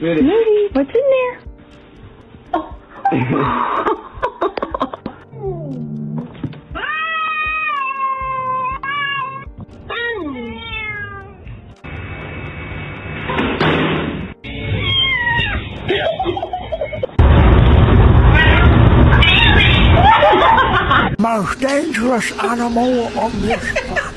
Maybe. What's in there? Most dangerous animal on this planet.